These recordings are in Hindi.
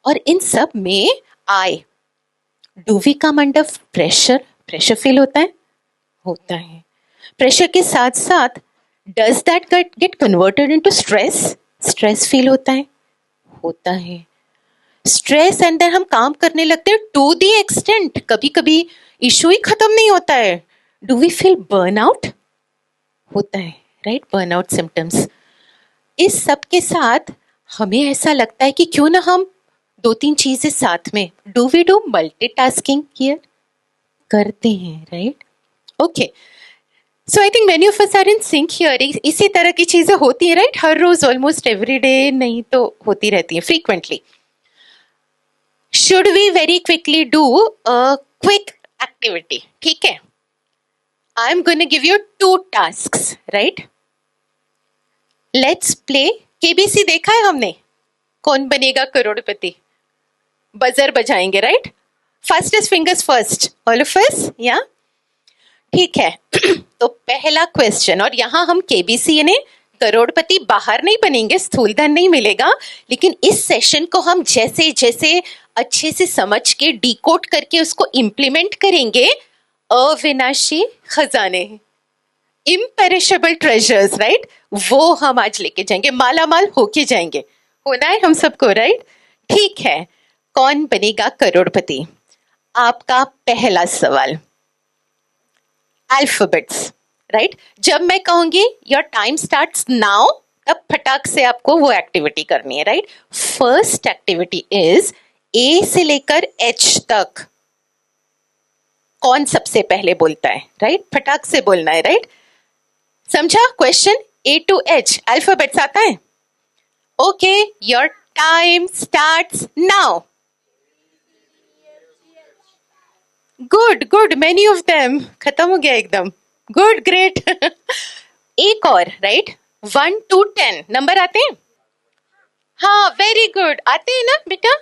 और इन सब में I, do we come under pressure? Pressure feel होता है? होता है। प्रेशर के साथ साथ does that get converted into stress? Stress feel होता है? होता है। स्ट्रेस एंड देन हम काम करने लगते हैं टू दी एक्सटेंट कभी कभी इशू ही खत्म नहीं होता है। Do we feel burnout? होता है, राइट? Burnout symptoms. इस सब के साथ हमें ऐसा लगता है कि क्यों ना हम दो तीन चीजें साथ में, do we do multitasking here? करते हैं, right? Okay, so I think many of us are in sync here. इसी तरह की चीजें होती है, राइट? हर रोज, ऑलमोस्ट एवरी डे नहीं तो होती रहती है, frequently. Should we very quickly do a quick activity? ठीक है, I am going to give you 2 tasks, right? Let's play KBC. देखा है हमने, कौन बनेगा करोड़पति? बजर बजाएंगे, right? Fastest fingers first, all of अस, या? ठीक है। तो पहला क्वेश्चन, और यहां हम केबीसी यानी करोड़पति बाहर नहीं बनेंगे, स्थूल धन नहीं मिलेगा, लेकिन इस सेशन को हम जैसे जैसे अच्छे से समझ के डिकोड करके उसको इम्प्लीमेंट करेंगे, अविनाशी खजाने, इम्पेरिशेबल ट्रेजर्स, राइट? वो हम आज लेके जाएंगे, माला माल होके जाएंगे। होना है हम सबको, राइट? ठीक है, कौन बनेगा करोड़पति? आपका पहला सवाल, अल्फाबेट्स, राइट? जब मैं कहूंगी योर टाइम स्टार्ट्स नाउ, तब फटाक से आपको वो एक्टिविटी करनी है, right? First activity is a से लेकर एच तक कौन सबसे पहले बोलता है, राइट? फटाक से बोलना है, राइट? समझा question? A to H alphabets आता है? Okay, your time starts now. Good good, many of them, खत्म हो गया एकदम। Good, great. एक और, राइट? 1 to 10 नंबर आते हैं? हाँ, वेरी गुड, आते हैं ना बेटा?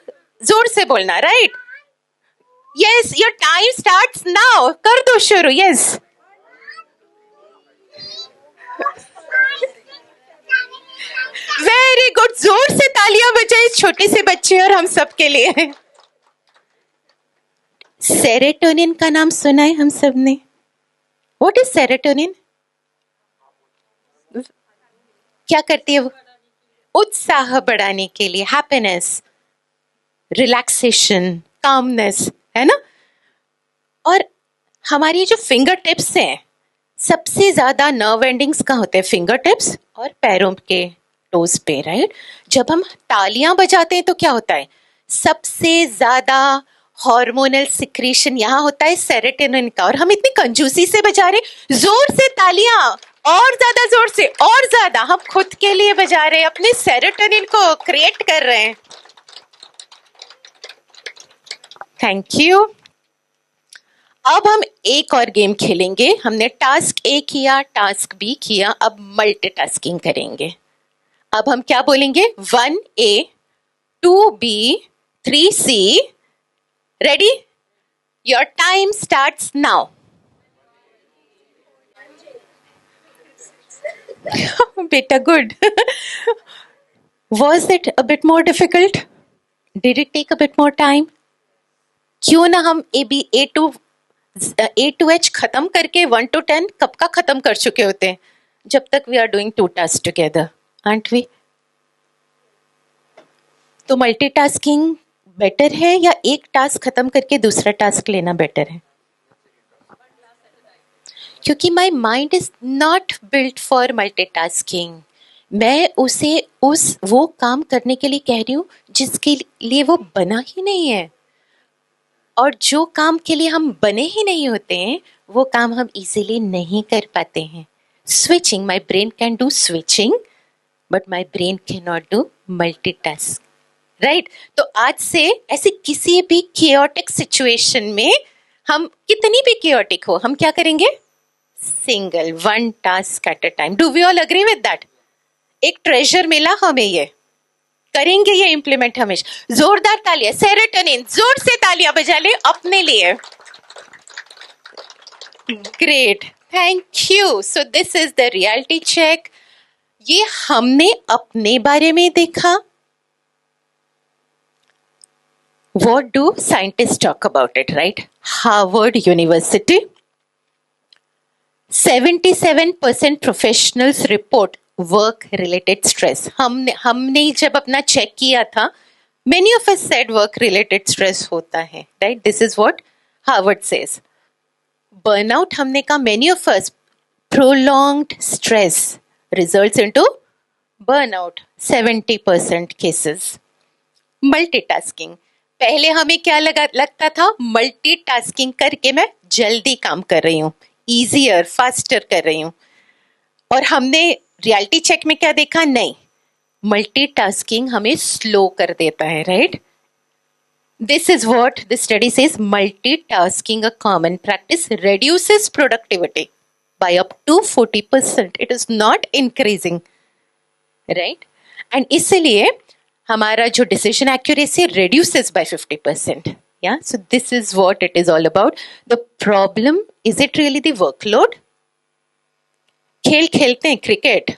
जोर से बोलना, right? Yes, your time starts now, कर दो शुरू। यस, वेरी गुड, जोर से तालियां बजाए छोटे से बच्चे और हम सब के लिए। सेरोटोनिन का नाम सुना है हम सब ने? What is serotonin? क्या करती है वो? उत्साह बढ़ाने के लिए, हैप्पीनेस, रिलैक्सेशन, कामनेस, है ना? और हमारी जो फिंगर टिप्स हैं, सबसे ज्यादा नर्व एंडिंग्स कहाँ होते हैं? फिंगर टिप्स और पैरों के टोज पे, राइट? जब हम तालियां बजाते हैं तो क्या होता है? सबसे ज्यादा हार्मोनल सिक्रीशन यहाँ होता है सेरोटोनिन का, और हम इतनी कंजूसी से बजा रहे, जोर से तालियां, और ज्यादा जोर से, और ज्यादा, हम खुद के लिए बजा रहे हैं, अपने सेरोटोनिन को क्रिएट कर रहे हैं। Thank you. अब हम एक और गेम खेलेंगे। हमने टास्क ए किया, टास्क बी किया, अब मल्टीटास्किंग करेंगे। अब हम क्या बोलेंगे? 1A 2B 3C, ready? Your time starts now. बेटा, good. Was it a bit more difficult? Did it take a bit more time? क्यों ना हम A to H खत्म करके 1 to 10 कब का खत्म कर चुके होते हैं, जब तक we are doing 2 tasks together, aren't we? तो मल्टीटास्किंग बेटर है या एक टास्क खत्म करके दूसरा टास्क लेना बेटर है? क्योंकि my mind is not built for multitasking. मैं उसे वो काम करने के लिए कह रही हूँ जिसके लिए वो बना ही नहीं है, और जो काम के लिए हम बने ही नहीं होते हैं वो काम हम इजीली नहीं कर पाते हैं। Switching, my brain can do switching but my brain can not do multitask, right? तो आज से ऐसे किसी भी chaotic सिचुएशन में, हम कितनी भी chaotic हो, हम क्या करेंगे? Single, 1 task at a time. Do we all agree with that? एक ट्रेजर मिला हमें, ये करेंगे, ये इम्प्लीमेंट हमेशा। जोरदार तालियां, सेरोटोनिन, जोर से तालियां बजा ले अपने लिए। Great, thank you. So this is the reality check. ये हमने अपने बारे में देखा, What do scientists talk about it, right? Harvard University, 77% professionals report work related stress. हमने जब अपना चेक किया था, many of us said work related stress होता है, right? This is what Harvard says. Burnout हमने कहा, many of us, prolonged stress results into burnout, 70% cases. Multitasking, पहले हमें क्या लगता था, मल्टीटास्किंग करके मैं जल्दी काम कर रही हूँ, इजियर फास्टर कर रही हूँ. और हमने रियलिटी चेक में क्या देखा, नहीं, मल्टीटास्किंग हमें स्लो कर देता है, right? This is what the study says. Multitasking, a common practice, reduces productivity by up to 40%. It is not increasing, right? And इसलिए हमारा जो decision accuracy reduces by 50%. Yeah, so this is what it is all about. The problem, is it really the workload? खेल खेलते हैं क्रिकेट,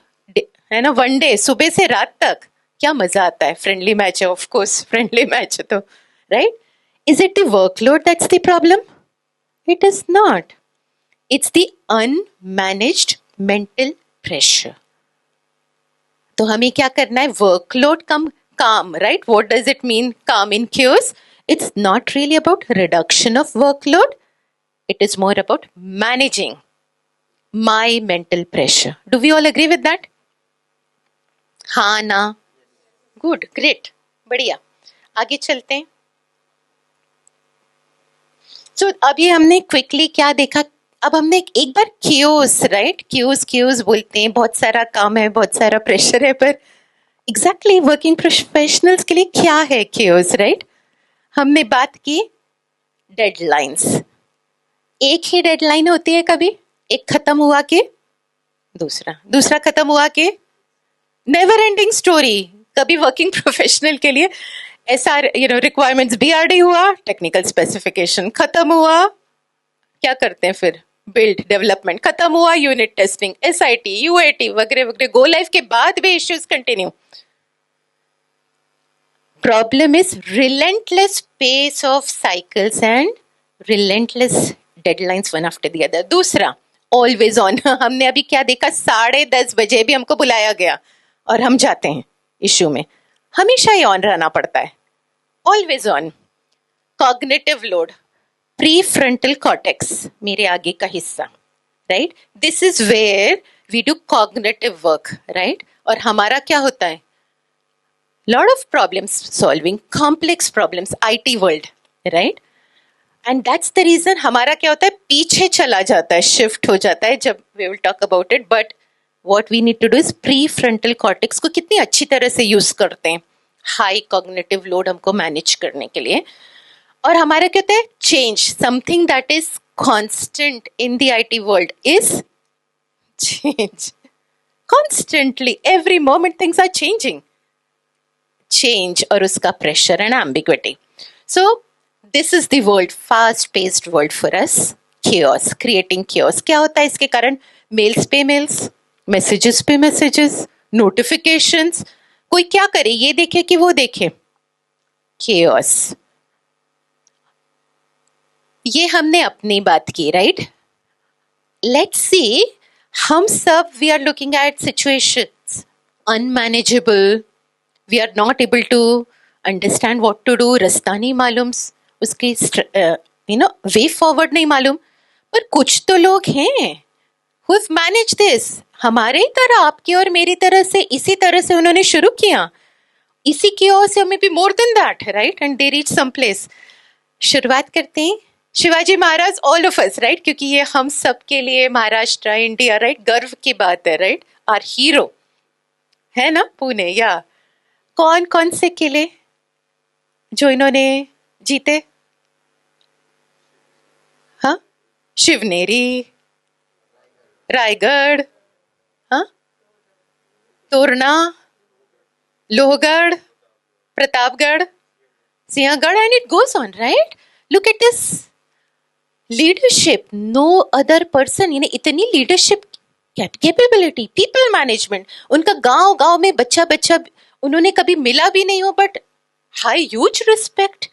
है ना, वनडे सुबह से रात तक, क्या मजा आता है. फ्रेंडली मैच है, ऑफ कोर्स फ्रेंडली मैच है तो, right? Is it the workload that's the problem? It is not. It's the unmanaged mental pressure. तो हमें क्या करना है, वर्कलोड कम, calm, right? What does it mean, calm in chaos? It's not really about reduction of workload. It is more about managing my mental pressure. Do we all agree with that? हाँ ना? Good, great, बढ़िया. आगे चलते हैं. So अभी हमने क्विकली क्या देखा, अब हमने एक बार chaos, right? chaos बोलते हैं, बहुत सारा काम है, बहुत सारा प्रेशर है, पर एग्जैक्टली वर्किंग प्रोफेशनल्स के लिए क्या है chaos, राइट? हमने बात की डेडलाइंस. एक ही डेडलाइन होती है, कभी एक खत्म हुआ के दूसरा खत्म हुआ के, नेवर एंडिंग स्टोरी. कभी वर्किंग प्रोफेशनल के लिए ऐसा, रिक्वायरमेंट्स बीआरडी हुआ, टेक्निकल स्पेसिफिकेशन खत्म हुआ, क्या करते हैं फिर, बिल्ड डेवलपमेंट खत्म हुआ, यूनिट टेस्टिंग, एसआईटी, यूएटी वगैरह वगैरह, गो लाइव के बाद भी issues continue. Problem is relentless pace of cycles and relentless deadlines one after the other. दूसरा, always on. हमने अभी क्या देखा, 10:30 बजे भी हमको बुलाया गया और हम जाते हैं इशू में, हमेशा ही ऑन रहना पड़ता है, always on. Cognitive load, prefrontal cortex, मेरे आगे का हिस्सा, right? This is where we do cognitive work, right? और हमारा क्या होता है, lot of problems solving, complex problems, IT world, right? And that's the reason हमारा क्या होता है, पीछे चला जाता है, shift हो जाता है, जब we will talk about it. But what we need to do is prefrontal cortex को कितनी अच्छी तरह से use करते हैं high cognitive load हमको manage करने के लिए. और हमारा क्या होता है, change, something that is constant in the IT world is change. Constantly, every moment things are changing. Change और उसका pressure and ambiguity. So this is the world, fast-paced world for us. Chaos, creating chaos. क्या होता है इसके कारण, मेल्स पे मेल्स, मैसेजेस पे मैसेजेस, नोटिफिकेशंस, कोई क्या करे, ये देखे कि वो देखे, chaos. ये हमने अपनी बात की, राइट? Let's see, हम सब we are looking at situations unmanageable. We are not able to understand what to do. रास्ता नहीं मालूम, उसकी वे फॉरवर्ड नहीं मालूम. पर कुछ तो लोग हैं who have managed this. हमारे ही तरह, आपकी और मेरी तरह से, इसी तरह से उन्होंने शुरू किया, इसी की ओर से, हमें भी more than that, right? And they reach some place. शुरुआत करते हैं Shivaji Maharaj, all of us, right? क्योंकि ये हम सब के लिए, महाराष्ट्र, इंडिया, राइट, गर्व की बात है, राइट? आर हीरो है ना, पुणे. या कौन कौन से किले जो इन्होंने जीते? हाँ, शिवनेरी, रायगढ़, हाँ, तोरना, Lohgarh, Pratapgarh, Sinhagad, and it goes on, right? Look at this leadership. No other person, इतनी leadership capability, people management. उनका गांव गांव में बच्चा बच्चा उन्होंने कभी मिला भी नहीं हो, but high huge respect.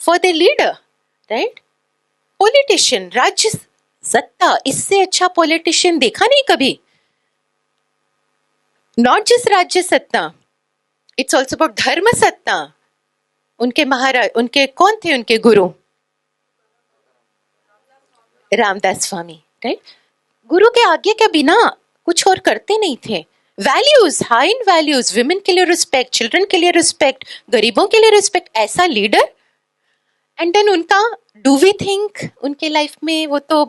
For the leader, right? Politician, राज्य सत्ता, इससे अच्छा पॉलिटिशियन देखा नहीं कभी. नॉट जस्ट राज्य सत्ता, इट्स ऑल्सो अबाउट धर्म सत्ता. उनके महाराज, उनके कौन थे उनके गुरु? रामदास स्वामी, राइट? गुरु के आज्ञा के बिना कुछ और करते नहीं थे. Values, high in values, women के लिए रिस्पेक्ट, चिल्ड्रन के लिए रिस्पेक्ट, गरीबों के लिए रिस्पेक्ट, ऐसा लीडर. एंड देन उनका, डू वी थिंक उनके लाइफ में वो तो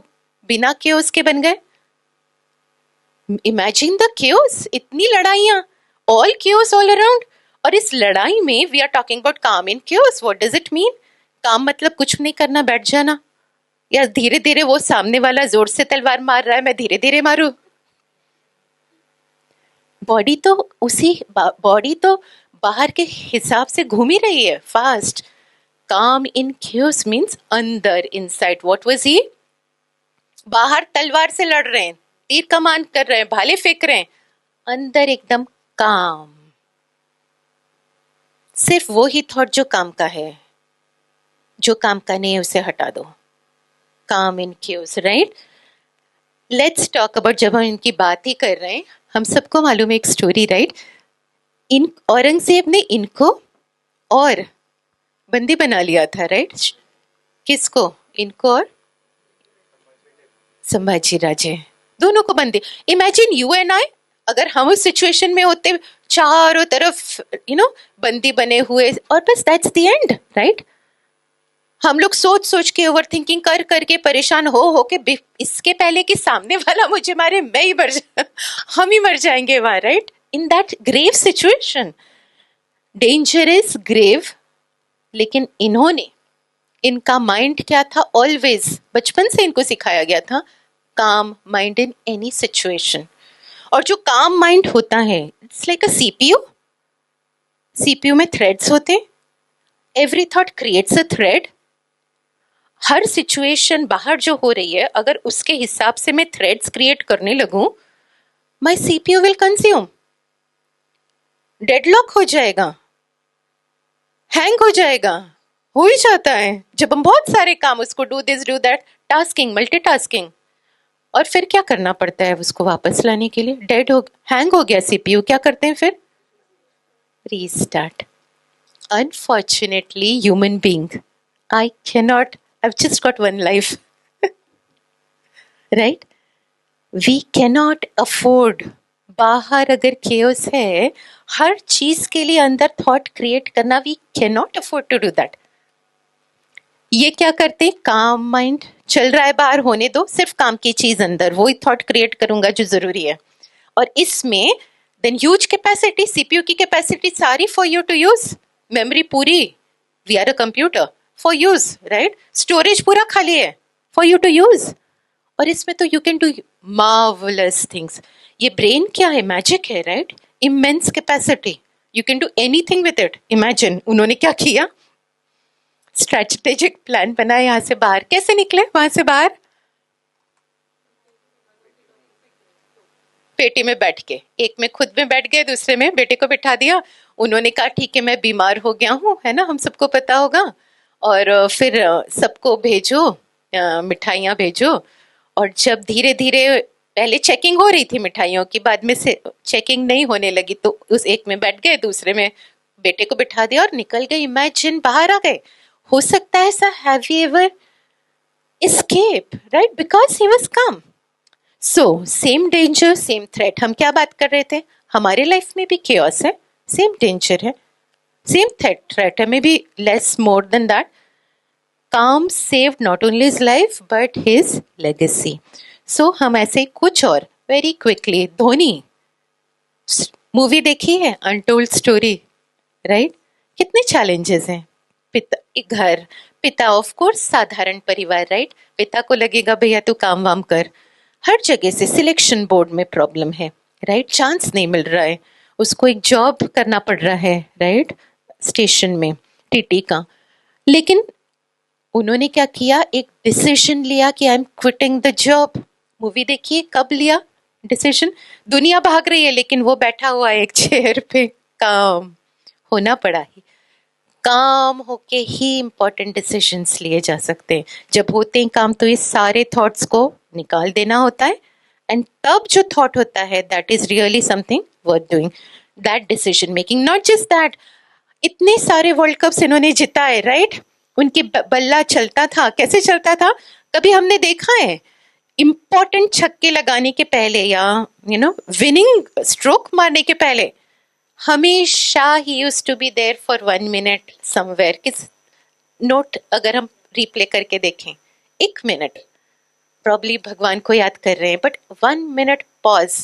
बिना केओस के बन गए? इमेजिन द केओस, इतनी लड़ाइयां, ऑल केओस ऑल अराउंड. और इस लड़ाई में we are talking about calm in chaos. What does it mean? Calm मतलब कुछ नहीं करना, बैठ जाना, या धीरे धीरे वो सामने वाला जोर से तलवार मार रहा है, मैं धीरे धीरे मारूं. बॉडी तो बाहर के हिसाब से घूम ही रही है फास्ट. काम इन केओस मीन्स अंदर, इनसाइड. What was he? बाहर तलवार से लड़ रहे हैं, तीर कमान कर रहे हैं, भाले फेंक रहे हैं, अंदर एकदम काम. सिर्फ वो ही थॉट जो काम का है, जो काम का नहीं है उसे हटा दो. Calm in chaos, right? Let's talk about, जब हम इनकी बात ही कर रहे हैं, हम सबको मालूम है एक स्टोरी, राइट? इन औरंगजेब ने इनको और बंदी बना लिया था, राइट? किसको? इनको और संभाजी राजे, दोनों को बंदी. इमेजिन यू एंड आई, अगर हम उस सिचुएशन में होते, चारों तरफ बंदी बने हुए, और बस दैट्स द एंड, राइट? हम लोग सोच सोच के, ओवर थिंकिंग कर करके, परेशान हो के, इसके पहले कि सामने वाला मुझे मारे, मैं ही हम ही मर जाएंगे वहां, right? In that grave situation. Danger is grave. लेकिन इनका माइंड क्या था? ऑलवेज, बचपन से इनको सिखाया गया था, काम माइंड इन एनी सिचुएशन. और जो काम माइंड होता है, it's like a CPU. CPU में थ्रेड्स होते हैं. Every thought creates a thread. Her situation बाहर जो हो रही है, अगर उसके हिसाब से मैं थ्रेड्स क्रिएट करने लगूं, my CPU will consume. Deadlock हो जाएगा, हैंग हो जाएगा. हो ही जाता है जब हम बहुत सारे काम, उसको do this do that, tasking, multitasking. और फिर क्या करना पड़ता है उसको वापस लाने के लिए? हैंग हो गया सीपीयू, क्या करते हैं फिर? Restart. Unfortunately human being, I cannot, I've just got one life. Right? We cannot afford. बाहर अगर chaos है, हर चीज के लिए अंदर थॉट क्रिएट करना, we cannot afford to do that. ये क्या करते हैं? काम माइंड चल रहा है बाहर, होने दो, सिर्फ काम की चीज अंदर, वही थॉट क्रिएट करूंगा जो जरूरी है. और इसमें देन ह्यूज कैपेसिटी, सीपीयू की कैपेसिटी सारी for you to use, memory पूरी, we are a computer for use, right? Storage पूरा खाली है फॉर यू टू यूज. और इसमें तो you can do marvellous things. ये ब्रेन क्या है? मैजिक है, right? Immense capacity, you can do anything with it. Imagine उन्होंने क्या किया, स्ट्रेटेजिक प्लान बनाया. यहां से बाहर कैसे निकले? वहां से बाहर पेटी में बैठ के, एक में खुद में बैठ गए, दूसरे में बेटे को बिठा दिया. उन्होंने कहा ठीक है, मैं बीमार हो गया हूँ, है ना, हम सबको पता होगा. और फिर सबको भेजो, मिठाइयाँ भेजो. और जब धीरे धीरे, पहले चेकिंग हो रही थी मिठाइयों की, बाद में से चेकिंग नहीं होने लगी, तो उस एक में बैठ गए, दूसरे में बेटे को बिठा दिया और निकल गए. इमेजिन, बाहर आ गए. हो सकता है sir, have you ever escape, right? Because he was come. So same danger, same threat. हम क्या बात कर रहे थे? हमारे लाइफ में भी केओस है, सेम डेंजर है, सेम थ्रेट है, may be less more than that. काम saved not only his life but his legacy. So हम ऐसे कुछ और वेरी क्विकली, धोनी मूवी देखी है, अनटोल्ड स्टोरी, राइट? कितने चैलेंजेस हैं. पिता, घर, पिता ऑफ कोर्स साधारण परिवार, राइट? पिता को लगेगा भैया तू काम वाम कर. हर जगह से सिलेक्शन बोर्ड में प्रॉब्लम है, राइट? चांस नहीं मिल रहा है, उसको एक जॉब करना पड़ रहा है, राइट? स्टेशन में टीटी का. लेकिन उन्होंने क्या किया? एक डिसीजन लिया कि I am quitting the job. Movie देखिए, कब लिया डिसीजन? दुनिया भाग रही है लेकिन वो बैठा हुआ है एक चेयर पे. काम होना पड़ा ही. काम होके ही इम्पोर्टेंट डिसीजंस लिए जा सकते हैं. जब होते हैं काम तो ये सारे थॉट्स को निकाल देना होता है, एंड तब जो थॉट होता है that is really something worth doing. That decision making, not just that, इतने सारे वर्ल्ड कप्स इन्होंने जिताए, राइट? उनके बल्ला चलता था, कैसे चलता था? कभी हमने देखा है इंपॉर्टेंट छक्के लगाने के पहले या विनिंग स्ट्रोक मारने के पहले हमेशा ही used to be there for 1 minute somewhere. किस नोट अगर हम रिप्ले करके देखें, 1 मिनट, प्रॉब्ली भगवान को याद कर रहे हैं, but 1 minute pause,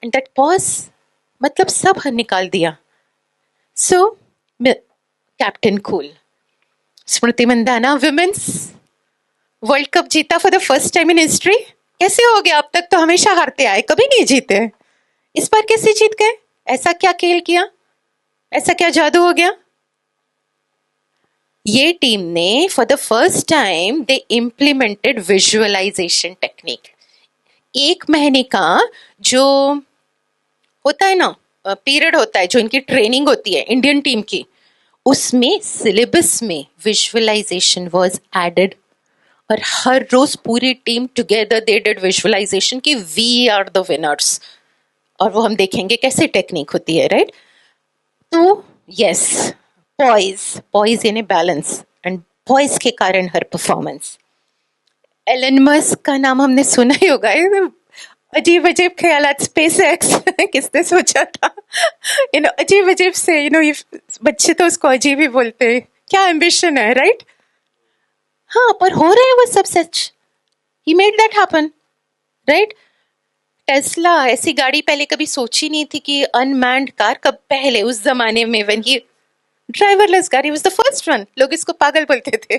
and that pause मतलब सब निकाल दिया. सो कैप्टन कूल, स्मृति मंदाना विमेन्स वर्ल्ड कप जीता for the first time in history. कैसे हो गया? अब तक तो हमेशा हारते आए, कभी नहीं जीते. इस बार कैसे जीत गए? ऐसा क्या खेल किया? ऐसा क्या जादू हो गया? ये टीम ने for the first time they implemented visualization technique. 1 महीने का जो होता है ना पीरियड होता है, जो इनकी ट्रेनिंग होती है इंडियन टीम की, उसमें सिलेबस में विजुअलाइजेशन वाज एडेड. और हर रोज पूरी team together they did visualization कि वी आर द विनर्स. और वो हम देखेंगे कैसे टेक्निक होती है, राइट? तो यस, पॉइज यानी बैलेंस, एंड पॉइज के कारण हर परफॉर्मेंस. एलन मस्क का नाम हमने सुना ही होगा. अजीब अजीब ख्यालात, स्पेस एक्स किसने सोचा था? अजीब अजीब से ये बच्चे तो उसको अजीब ही बोलते हैं. क्या एम्बिशन है, राइट? हाँ, पर हो रहा है वो सब सच. He made that happen, right? Tesla ऐसी गाड़ी पहले कभी सोची नहीं थी कि अनमैन्ड कार, कब पहले उस जमाने में व्हेन ही ड्राइवरलेस गाड़ी वाज द फर्स्ट वन. लोग इसको पागल बोलते थे.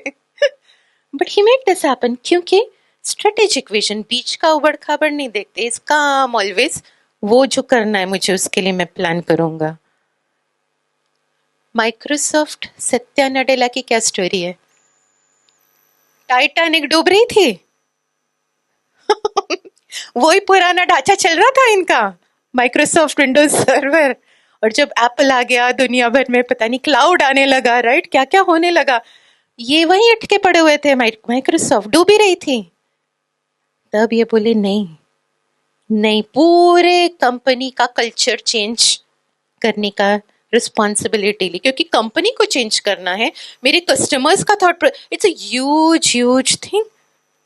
But he made this happen क्योंकि स्ट्रेटेजिक विजन, बीच का उबड़ खाबड़ नहीं देखते. इस काम ऑलवेज वो जो करना है मुझे, उसके लिए मैं प्लान करूंगा. माइक्रोसॉफ्ट सत्या नडेला की क्या स्टोरी है? टाइटैनिक डूब रही थी. वही पुराना ढांचा चल रहा था इनका, माइक्रोसॉफ्ट विंडोज सर्वर. और जब एप्पल आ गया, दुनिया भर में पता नहीं क्लाउड आने लगा, राइट? क्या क्या होने लगा. ये वहीं अटके पड़े हुए थे. माइक्रोसॉफ्ट डूबी रही थी. तब ये बोले नहीं, पूरे कंपनी का कल्चर चेंज करने का रिस्पॉन्सिबिलिटी ली, क्योंकि कंपनी को चेंज करना है. मेरे कस्टमर्स का thought, it's a huge thing,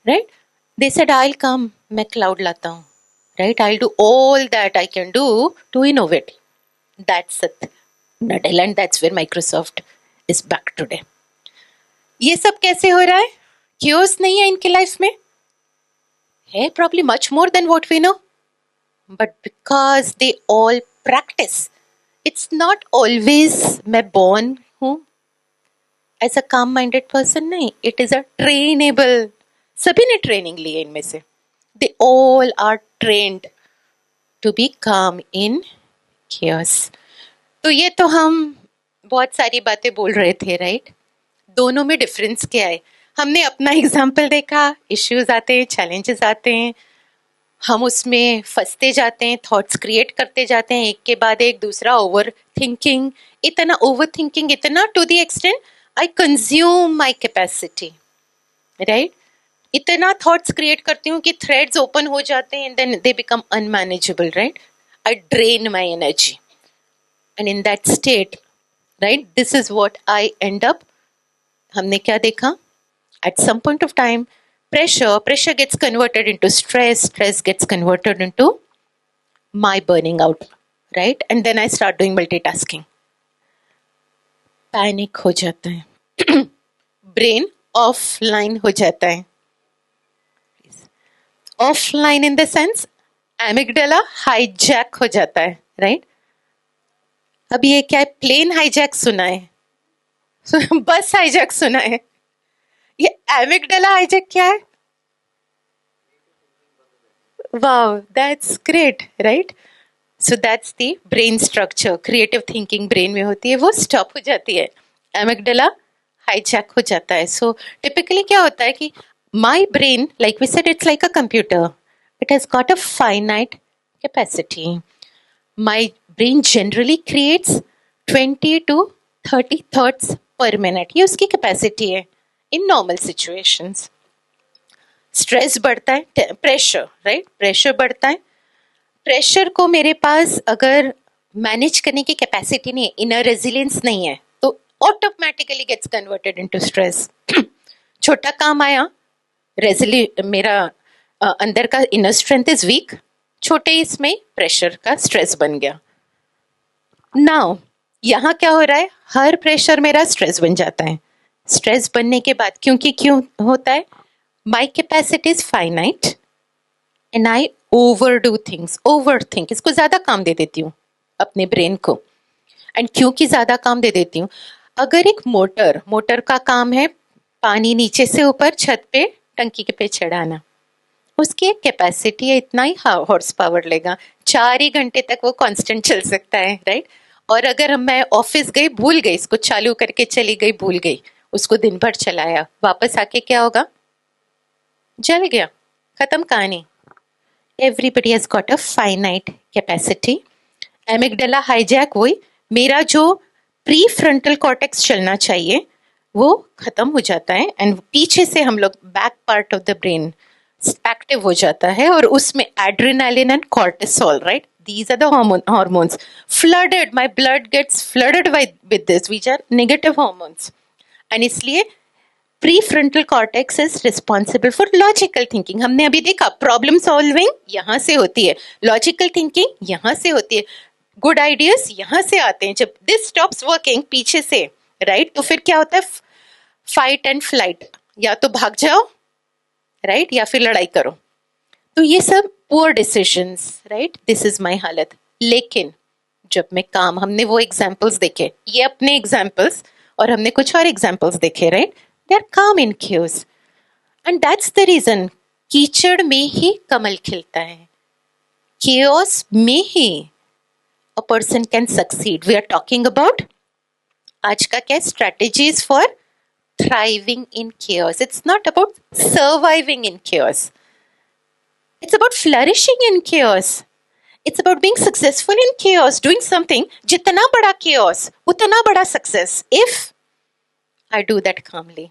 right? They said I'll come, मैं क्लाउड लाता हूँ, right? I'll do all that I can do to innovate. That's it, Nadella, and that's where Microsoft is back today. ये सब कैसे हो रहा है? क्योस नहीं है इनकी लाइफ में? है probably much more than what we know, but because they all practice. It's not always मैं born हूँ as a calm minded person, नहीं. It is a trainable. सभी ने ट्रेनिंग ली है इनमें से. They all are trained to be calm in chaos. तो ये तो हम बहुत सारी बातें बोल रहे थे, राइट? दोनों में डिफरेंस क्या है? हमने अपना एग्जाम्पल देखा. इश्यूज आते हैं, चैलेंजेस आते हैं, हम उसमें फंसते जाते हैं, थॉट्स क्रिएट करते जाते हैं, एक के बाद एक दूसरा. ओवर थिंकिंग, इतना to the extent I consume my capacity, right? इतना थॉट्स क्रिएट करती हूँ कि थ्रेड्स ओपन हो जाते हैं, and then they become unmanageable, right? I drain my energy, and in that state, right, this is what I end up. हमने क्या देखा? At some point of time pressure gets converted into stress gets converted into my burning out, right? And then I start doing multitasking. Panic हो जाता है. ब्रेन ऑफलाइन हो जाता है. Offline in the sense amygdala hijack हो जाता है, राइट? अब ये क्या है? प्लेन हाईजैक सुना है, बस हाईजैक सुना है. ये एमिगडाला हाईजैक क्या है? Wow, that's great, right? So that's the brain structure. Creative thinking brain में होती है, वो स्टॉप हो जाती है. एमिगडाला हाईजैक हो जाता है. सो टिपिकली क्या होता है कि my brain, like we said, it's like a computer. It has got a finite capacity. My brain generally creates 20 to 30 thoughts पर मिनट, ये उसकी कैपेसिटी है इन नॉर्मल सिचुएशंस। स्ट्रेस बढ़ता है, प्रेशर, राइट, प्रेशर बढ़ता है। प्रेशर को मेरे पास अगर मैनेज करने की कैपेसिटी नहीं है, इनर रेजिलियंस नहीं है, तो automatically gets converted into stress. छोटा काम आया, मेरा अंदर का इनर स्ट्रेंथ इज वीक, छोटे इसमें प्रेशर का स्ट्रेस बन गया। नाउ यहाँ क्या हो रहा है, हर प्रेशर मेरा स्ट्रेस बन जाता है। स्ट्रेस बनने के बाद क्यों होता है, my capacity is finite and I overdo things, overthink, इसको ज्यादा काम दे देती हूँ अपने ब्रेन को। एंड क्योंकि ज्यादा काम दे देती हूँ, अगर एक मोटर का काम है पानी नीचे से ऊपर छत पे टंकी के पे चढ़ाना, उसकी एक कैपेसिटी है, इतना ही हॉर्स पावर लेगा, 4 ही घंटे तक वो कांस्टेंट चल सकता है, राइट। और अगर मैं ऑफिस गई, भूल गई, इसको चालू करके चली गई, भूल गई, उसको दिन भर चलाया, वापस आके क्या होगा, जल गया, खत्म कहानी। Everybody has got a finite capacity. Amygdala hijack, वही मेरा जो प्री फ्रंटल कॉर्टेक्स चलना चाहिए वो खत्म हो जाता है, एंड पीछे से हम लोग back part of the brain active हो जाता है, और उसमें adrenaline and cortisol, right, these are the hormones flooded, my blood gets flooded with this, which are negative hormones, and इसलिए prefrontal cortex is responsible for logical thinking. हमने अभी देखा प्रॉब्लम सॉल्विंग यहाँ से होती है, लॉजिकल थिंकिंग यहाँ से होती है, गुड आइडियाज यहाँ से आते हैं। जब दिस स्टॉप्स वर्किंग पीछे से, राइट, तो फिर क्या होता है, फाइट एंड फ्लाइट, या तो भाग जाओ, राइट, या फिर लड़ाई करो। तो ये सब poor decisions, right, this is my हालत। लेकिन जब मैं काम, हमने वो एग्जाम्पल्स देखे, ये अपने एग्जाम्पल्स, और हमने कुछ और एग्जाम्पल्स देखे, right, they are calm in chaos, and that's the reason कीचड़ में ही कमल खिलता है, chaos में ही a person can succeed. We are talking about आज का क्या, strategies for thriving in chaos. It's not about surviving in chaos. It's about flourishing in chaos. It's about being successful in chaos, doing something. जितना बड़ा chaos, उतना बड़ा success, if I do that calmly.